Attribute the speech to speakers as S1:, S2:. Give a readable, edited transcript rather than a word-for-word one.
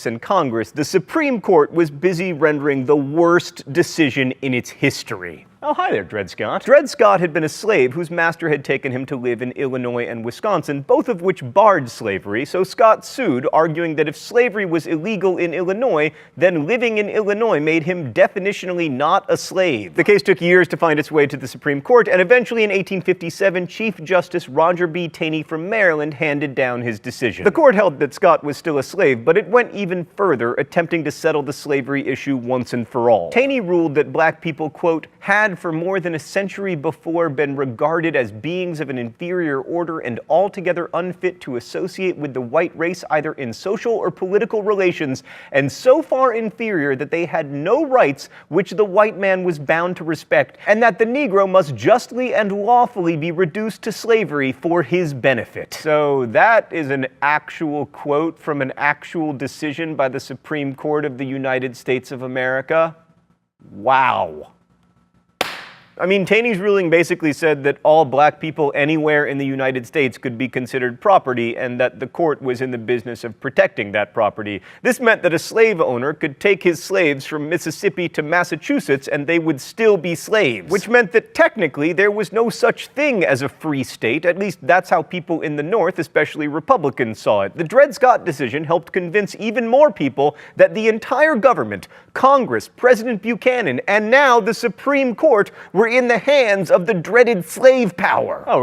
S1: in Congress, the Supreme Court was busy rendering the worst decision in its history. Oh, hi there, Dred Scott. Dred Scott had been a slave whose master had taken him to live in Illinois and Wisconsin, both of which barred slavery, so Scott sued, arguing that if slavery was illegal in Illinois, then living in Illinois made him definitionally not a slave. The case took years to find its way to the Supreme Court, and eventually in 1857, Chief Justice Roger B. Taney from Maryland handed down his decision. The court held that Scott was still a slave, but it went even further, attempting to settle the slavery issue once and for all. Taney ruled that black people, quote, had for more than a century before been regarded as beings of an inferior order and altogether unfit to associate with the white race either in social or political relations, and so far inferior that they had no rights which the white man was bound to respect, and that the Negro must justly and lawfully be reduced to slavery for his benefit. So that is an actual quote from an actual decision by the Supreme Court of the United States of America? Wow. I mean, Taney's ruling basically said that all black people anywhere in the United States could be considered property, and that the court was in the business of protecting that property. This meant that a slave owner could take his slaves from Mississippi to Massachusetts and they would still be slaves, which meant that technically there was no such thing as a free state. At least that's how people in the North, especially Republicans, saw it. The Dred Scott decision helped convince even more people that the entire government, Congress, President Buchanan, and now the Supreme Court were in the hands of the dreaded slave power. Oh,